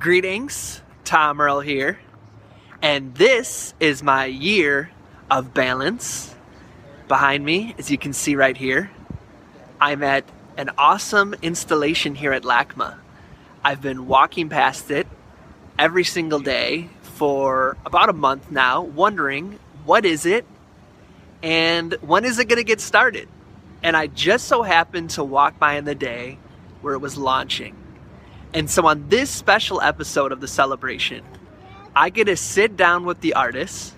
Greetings, Tom Earl here, and this is my year of balance. Behind me, as you can see right here, I'm at an awesome installation here at LACMA. I've been walking past it every single day for about a month now, wondering what is it and when is it going to get started? And I just so happened to walk by in the day where it was launching. And so on this special episode of the celebration, I get to sit down with the artists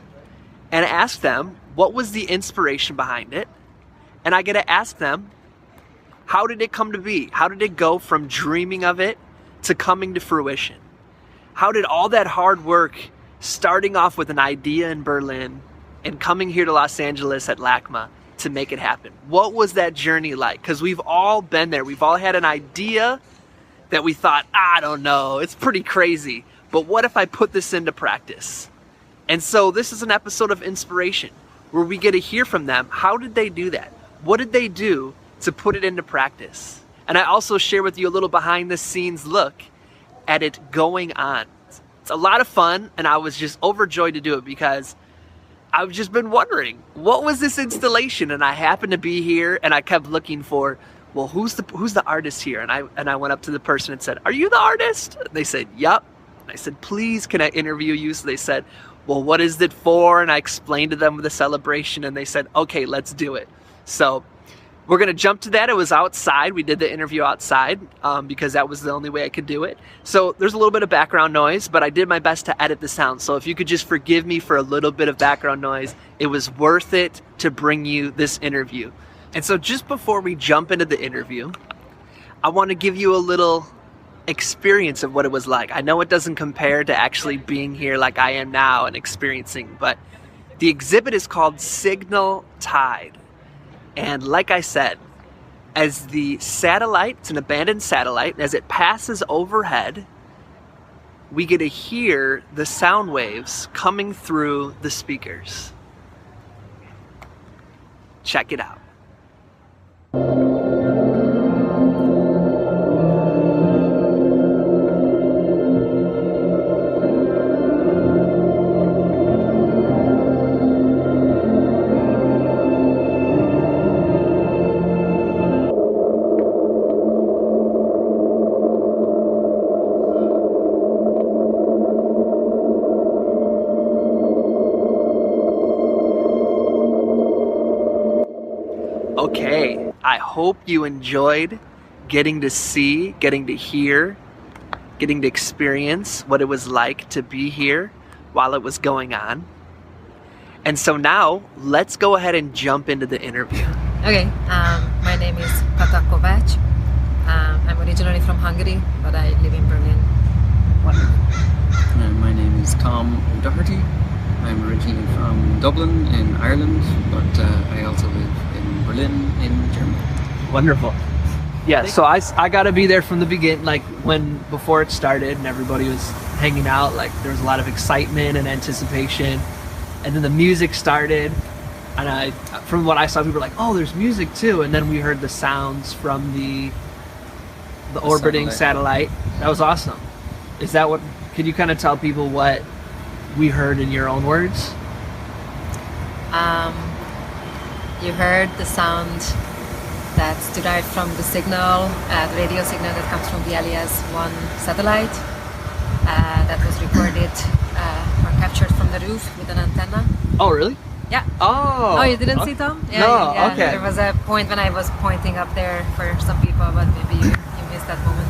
and ask them what was the inspiration behind it. And I get to ask them, how did it come to be? How did it go from dreaming of it to coming to fruition? How did all that hard work, starting off with an idea in Berlin and coming here to Los Angeles at LACMA, to make it happen? What was that journey like? Because we've all been there. We've all had an idea that we thought, I don't know, it's pretty crazy, but what if I put this into practice? And so this is an episode of inspiration where we get to hear from them. How did they do that? What did they do to put it into practice? And I also share with you a little behind the scenes look at it going on. It's a lot of fun, and I was just overjoyed to do it because I've just been wondering, what was this installation? And I happened to be here, and I kept looking for, well, who's the artist here? And I went up to the person and said, are you the artist? They said, yup. And I said, please, can I interview you? So they said, well, what is it for? And I explained to them the celebration, and they said, okay, let's do it. So we're gonna jump to that. It was outside. We did the interview outside because that was the only way I could do it. So there's a little bit of background noise, but I did my best to edit the sound. So if you could just forgive me for a little bit of background noise, it was worth it to bring you this interview. And so just before we jump into the interview, I want to give you a little experience of what it was like. I know it doesn't compare to actually being here like I am now and experiencing, but the exhibit is called Signal Tide. And like I said, as the satellite, it's an abandoned satellite, as it passes overhead, we get to hear the sound waves coming through the speakers. Check it out. Okay, I hope you enjoyed getting to see, getting to hear, getting to experience what it was like to be here while it was going on. And so now, let's go ahead and jump into the interview. Okay, my name is Kata Kovács. I'm originally from Hungary, but I live in Berlin. Wonderful. My name is Tom O'Doherty. I'm originally from Dublin in Ireland, but I also live in Berlin in Germany. Wonderful. Yeah, so I got to be there from the beginning, like before it started and everybody was hanging out, like there was a lot of excitement and anticipation. And then the music started, and from what I saw, people were like, oh, there's music too. And then we heard the sounds from the orbiting satellite. That was awesome. Is that what, could you kind of tell people what we heard in your own words? You heard the sound that's derived from the signal, the radio signal that comes from the LES-1 satellite that was recorded or captured from the roof with an antenna. Oh, really? Yeah. Oh, you didn't see, Tom? Yeah, no, yeah. okay. There was a point when I was pointing up there for some people, but maybe you missed that moment.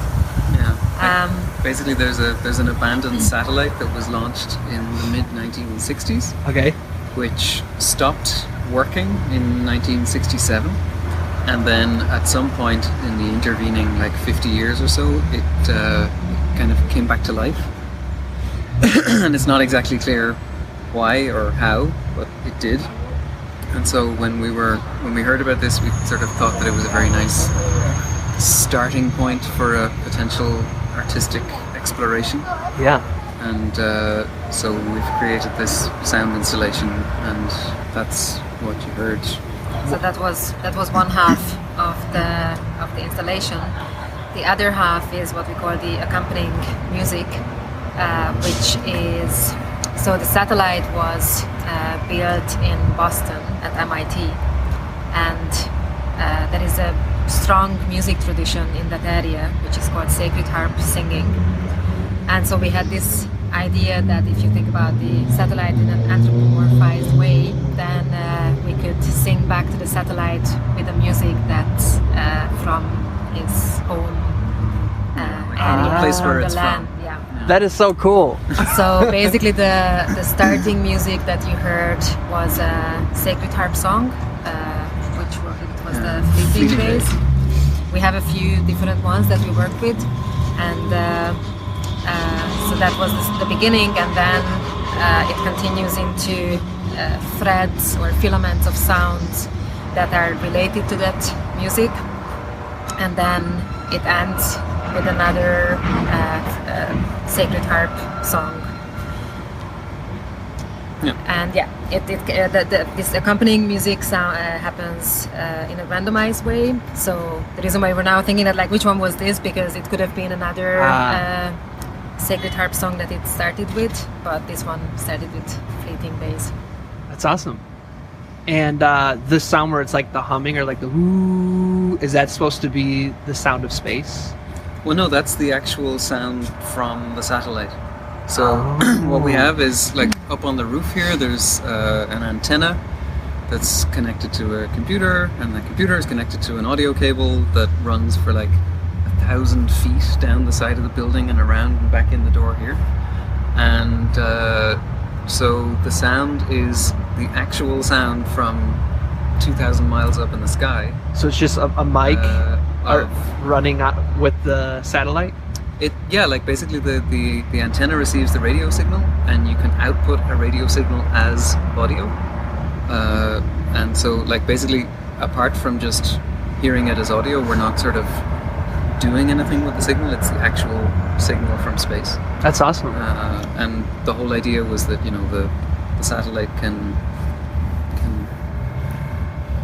Yeah. Basically, there's an abandoned satellite that was launched in the mid-1960s. Okay. Which stopped working in 1967, and then at some point in the intervening 50 years or so, it kind of came back to life. And it's not exactly clear why or how, but it did. And so when we heard about this, we sort of thought that it was a very nice starting point for a potential artistic exploration. Yeah. And so we've created this sound installation, and that's what you heard. So that was one half of the installation. The other half is what we call the accompanying music, which is, so the satellite was built in Boston at MIT, and there is a strong music tradition in that area, which is called sacred harp singing. And so we had this idea that if you think about the satellite in an anthropomorphized way, then we could sing back to the satellite with the music that's from his own area, the place where from it's the land. from. Yeah. That is so cool. So basically the starting music that you heard was a sacred harp song, which was the fleeting bass. We have a few different ones that we work with, and so that was the beginning, and then it continues into threads or filaments of sounds that are related to that music, and then it ends with another sacred harp song. Yeah. And yeah, this accompanying music sound happens in a randomized way. So the reason why we're now thinking that like which one was this, because it could have been another sacred harp song that it started with, but this one started with fleeting bass. That's awesome. And the sound where it's like the humming or like the woo, is that supposed to be the sound of space? Well, no, that's the actual sound from the satellite. So what we have is like up on the roof here, there's an antenna that's connected to a computer, and the computer is connected to an audio cable that runs for like 1,000 feet down the side of the building and around and back in the door here. And so the sound is the actual sound from 2,000 miles up in the sky. So it's just a mic running with the satellite? Like basically the antenna receives the radio signal, and you can output a radio signal as audio. And so like basically apart from just hearing it as audio, we're not sort of doing anything with the signal. It's the actual signal from space. That's awesome. And the whole idea was that, you know, the satellite can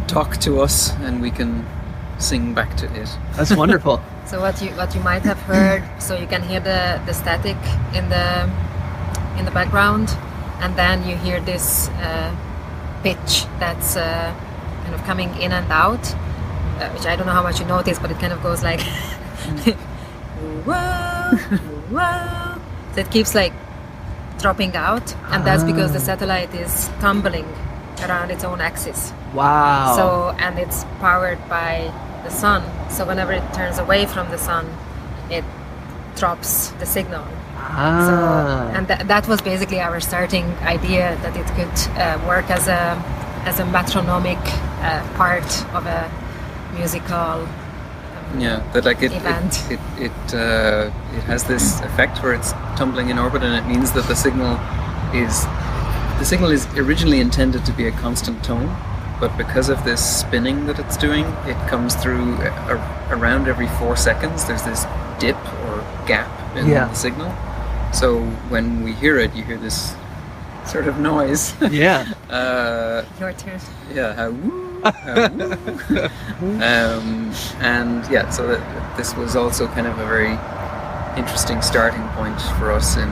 talk to us and we can sing back to it. That's wonderful. So what you might have heard, so you can hear the static in the background, and then you hear this pitch that's kind of coming in and out, which I don't know how much you notice, but it kind of goes like whoa, whoa. So it keeps like dropping out, and that's because the satellite is tumbling around its own axis. Wow. So, and it's powered by the sun. So whenever it turns away from the sun, it drops the signal. So, and that was basically our starting idea, that it could work as a metronomic part of a musical that like event. It has this effect where it's tumbling in orbit, and it means that the signal is originally intended to be a constant tone, but because of this spinning that it's doing, it comes through around every 4 seconds. There's this dip or gap in the signal. So when we hear it, you hear this sort of noise. Yeah. Your turn. Yeah. How woo, how woo. And yeah, so this was also kind of a very interesting starting point for us in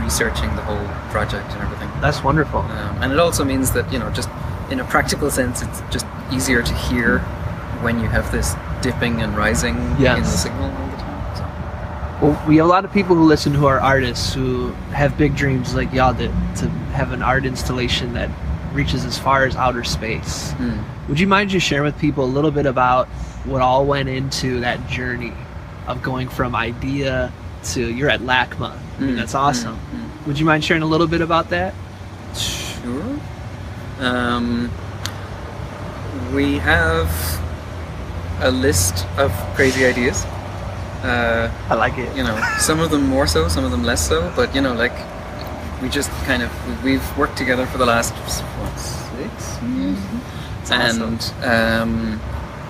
researching the whole project and everything. That's wonderful. And it also means that, you know, just in a practical sense, it's just easier to hear when you have this dipping and rising in the signal all the time. So. Well, we have a lot of people who listen who are artists who have big dreams like y'all did, to have an art installation that reaches as far as outer space. Would you mind just sharing with people a little bit about what all went into that journey of going from idea to, you're at LACMA? I mean, that's awesome. Would you mind sharing a little bit about that? Sure. We have a list of crazy ideas. I like it. You know, some of them more so, some of them less so, but you know, like we just kind of, we've worked together for the last 6 years, and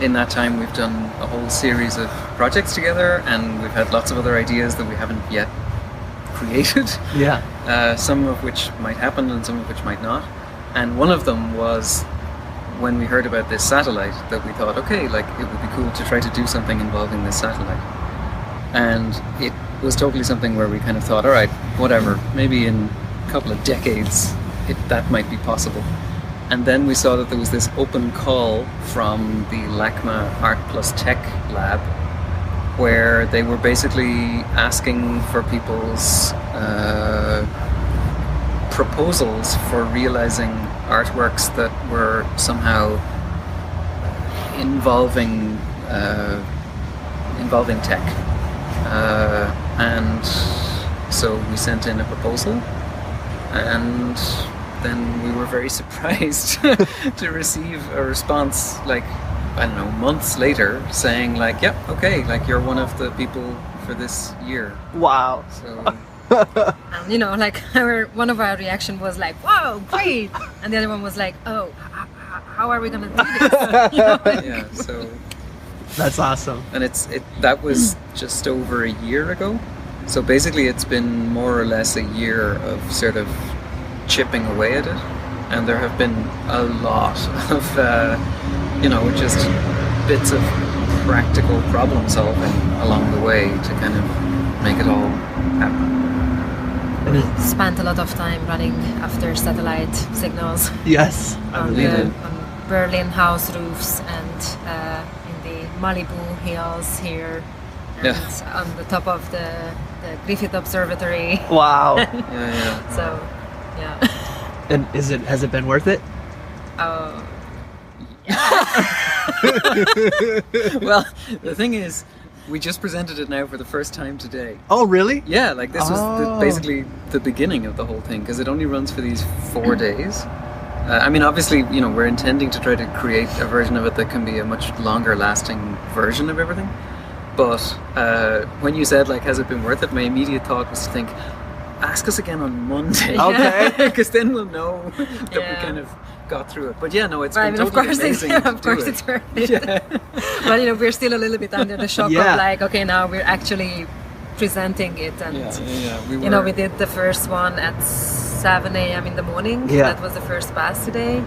in that time we've done a whole series of projects together, and we've had lots of other ideas that we haven't yet created. Some of which might happen and some of which might not. And one of them was when we heard about this satellite, that we thought, okay, like it would be cool to try to do something involving this satellite. And it was totally something where we kind of thought, all right, whatever, maybe in a couple of decades, that might be possible. And then we saw that there was this open call from the LACMA Art Plus Tech lab, where they were basically asking for people's proposals for realizing artworks that were somehow involving tech. And so we sent in a proposal, and then we were very surprised to receive a response, like, I don't know, months later, saying like, "Yep, okay, like you're one of the people for this year." Wow. So And like one of our reaction was like, "Whoa, great!" And the other one was like, "Oh, how are we gonna do this?" yeah, so That's awesome. and that was just over a year ago. So basically, it's been more or less a year of sort of chipping away at it, and there have been a lot of just bits of practical problem solving along the way to kind of make it all happen. And Spent a lot of time running after satellite signals yes, I on believe it. on Berlin house roofs and in the Malibu hills here, and on the top of the Griffith Observatory. Wow. Yeah. So, yeah. And has it been worth it? Oh, Well, the thing is, we just presented it now for the first time today. Oh, really? Yeah, like this was Oh. basically the beginning of the whole thing, because it only runs for these 4 days. I mean, obviously, we're intending to try to create a version of it that can be a much longer lasting version of everything. But when you said, like, has it been worth it, my immediate thought was to think, ask us again on Monday. Okay. Because then we'll know that we Yeah. kind of got through it. But yeah, no, it's I been mean, totally of course, amazing to of do course, it. it's worth it. Yeah. But we're still a little bit under the shock Yeah. of like, okay, now we're actually presenting it, and Yeah. we did the first one at 7 a.m. in the morning. Yeah. That was the first pass today,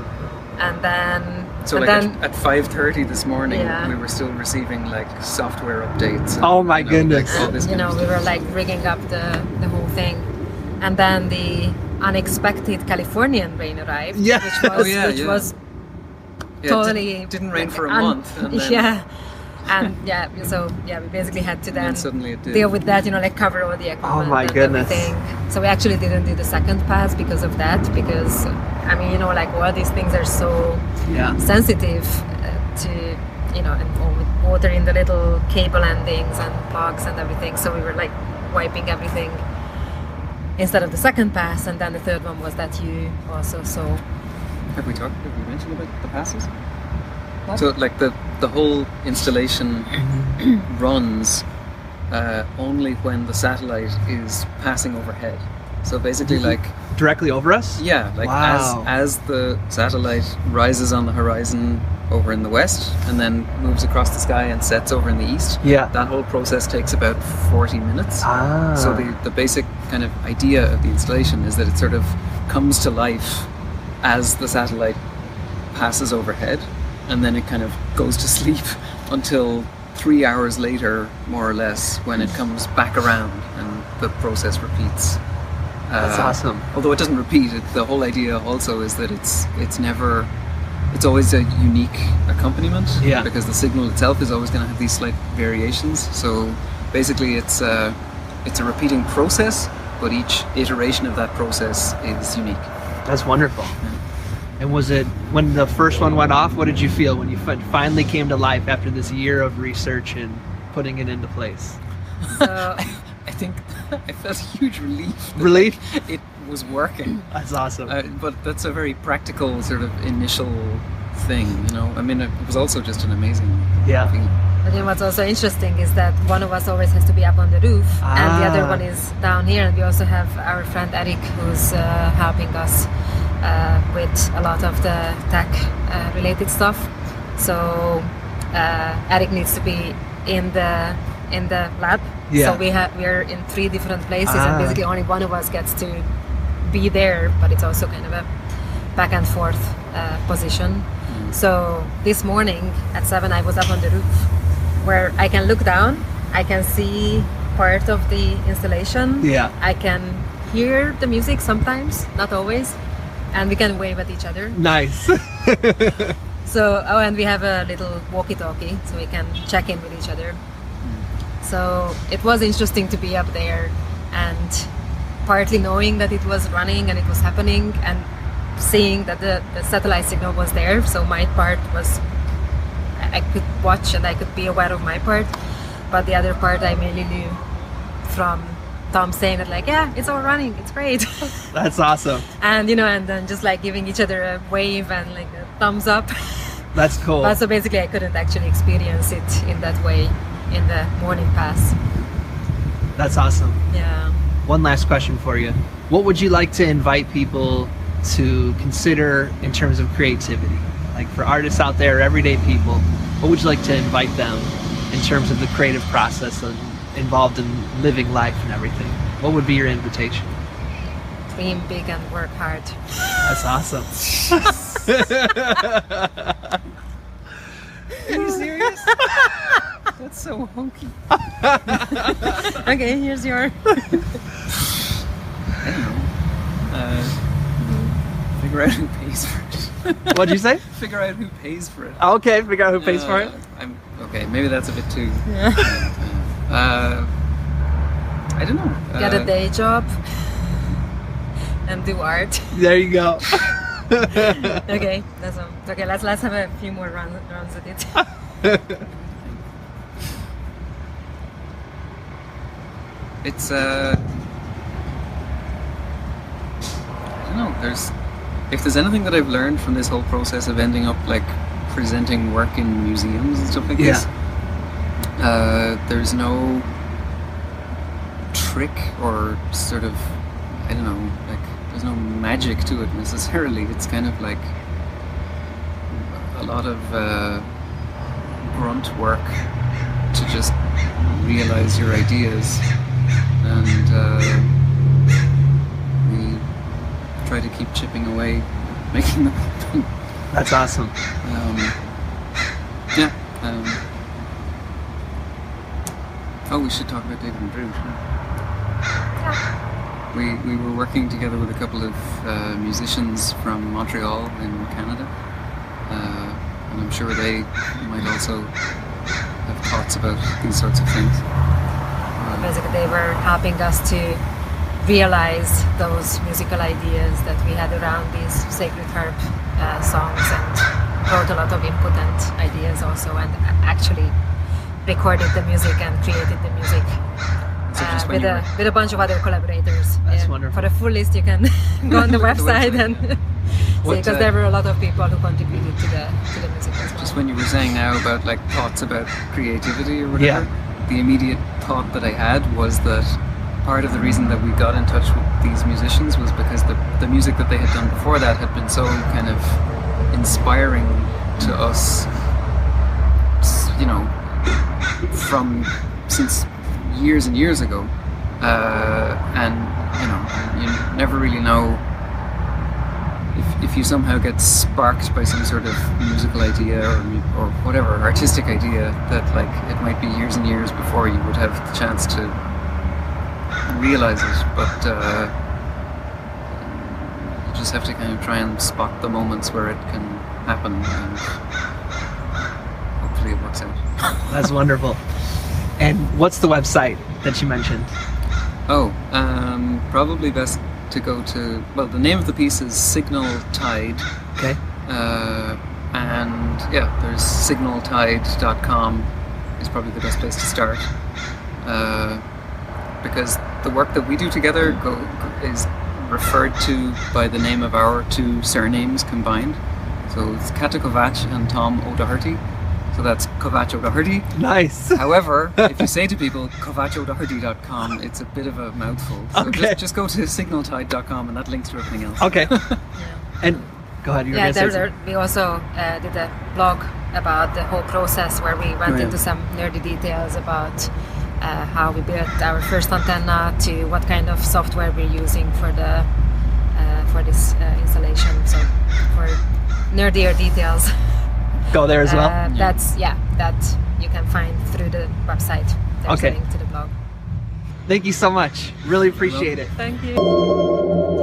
and then So and like then at 5:30 this morning, Yeah. we were still receiving like software updates. And, Oh my goodness. Like, all this kind of we stuff. were like rigging up the whole thing, and then the unexpected Californian rain arrived, Yeah. which was Yeah, which yeah. was Yeah, it totally didn't rain for a un- month, and then, yeah. And so we basically had to then suddenly it did. deal with that, like cover all the equipment. Oh my and goodness. Everything. So we actually didn't do the second pass because of that, because I mean, like all these things are so Yeah. sensitive to, and all with water in the little cable endings and plugs and everything. So we were like wiping everything instead of the second pass, and then the third one was that you also saw. Have we mentioned about the passes? What? So like the whole installation runs only when the satellite is passing overhead. So basically, like Directly over us? like Wow. as the satellite rises on the horizon over in the west and then moves across the sky and sets over in the east, Yeah. that whole process takes about 40 minutes. Ah. So the basic kind of idea of the installation is that it sort of comes to life as the satellite passes overhead, and then it kind of goes to sleep until 3 hours later, more or less, when it comes back around and the process repeats. That's awesome. Although it doesn't repeat, the whole idea also is that it's always a unique accompaniment, Yeah. because the signal itself is always going to have these slight variations. So basically it's a repeating process, but each iteration of that process is unique. That's wonderful. And was it, when the first one went off, what did you feel when you finally came to life after this year of research and putting it into place? So I think I felt huge relief. that, Relief? like, it was working. That's awesome. But that's a very practical sort of initial thing, I mean, it was also just an amazing Yeah. feeling. But then what's also interesting is that one of us always has to be up on the roof, and the other Ah. one is down here. And we also have our friend Eric, who's helping us with a lot of the tech related stuff. So Eric needs to be in the lab. Yeah. So we're in 3 different places, Ah. and basically only one of us gets to be there. But it's also kind of a back and forth position. So this morning at 7 I was up on the roof, where I can look down, I can see part of the installation. Yeah. I can hear the music sometimes, not always, and we can wave at each other. Nice. So, and we have a little walkie-talkie, so we can check in with each other. So it was interesting to be up there, and partly knowing that it was running and it was happening, and seeing that the satellite signal was there. So my part was, I could watch and I could be aware of my part, but the other part I mainly knew from Tom saying that, like, yeah, it's all running, it's great. That's awesome. And and then just like giving each other a wave and like a thumbs up. That's cool. But so basically I couldn't actually experience it in that way in the morning pass. That's awesome. Yeah. One last question for you. What would you like to invite people to consider in terms of creativity? Like for artists out there, everyday people, what would you like to invite them in terms of the creative process and involved in living life and everything? What would be your invitation? Dream big and work hard. That's awesome. Are you serious? That's so honky. Okay, here's your... I don't know. Figure out who pays for it. What'd you say? Figure out who pays for it. Okay, figure out who pays for it. Okay, maybe that's a bit too... Yeah. I don't know. Get a day job and do art. There you go. Okay, that's all. Okay, let's have a few more runs at it. It's I don't know. If there's anything that I've learned from this whole process of ending up like presenting work in museums and stuff like this, there's no trick or sort of, I don't know, like there's no magic to it necessarily. It's kind of like a lot of grunt work to just realize your ideas, and we try to keep chipping away, making them happen. That's awesome. Yeah. Oh, we should talk about David and Drew. We were working together with a couple of musicians from Montreal in Canada, and I'm sure they might also have thoughts about these sorts of things. Basically, they were helping us to realize those musical ideas that we had around these Sacred Harp songs, and wrote a lot of input and ideas also, and actually recorded the music and created the music. With a bunch of other collaborators. That's wonderful. For the full list, you can go on the website and see, because there were a lot of people who contributed to the music as well. Just when you were saying now about like thoughts about creativity or whatever, the immediate thought that I had was that part of the reason that we got in touch with these musicians was because the music that they had done before that had been so kind of inspiring to us, since years and years ago, and you never really know if you somehow get sparked by some sort of musical idea or whatever artistic idea, that like it might be years and years before you would have the chance to realize it, but you just have to kind of try and spot the moments where it can happen, and hopefully it works out. That's wonderful. And what's the website that you mentioned? Probably best to go to, well, the name of the piece is Signal Tide. Okay. And yeah, there's signaltide.com is probably the best place to start. Because the work that we do together is referred to by the name of our two surnames combined. So it's Kata Kovács and Tom O'Doherty. So that's Kovács O'Doherty. Nice. However, if you say to people kovachodoherty.com, it's a bit of a mouthful. So just go to signaltide.com and that links to everything else. Okay. And go ahead. We also did a blog about the whole process where we went into some nerdy details about how we built our first antenna, to what kind of software we're using for this installation. So for nerdier details. Go there as well. That you can find through the website. There's a link to the blog. Thank you so much. Really appreciate it. Thank you.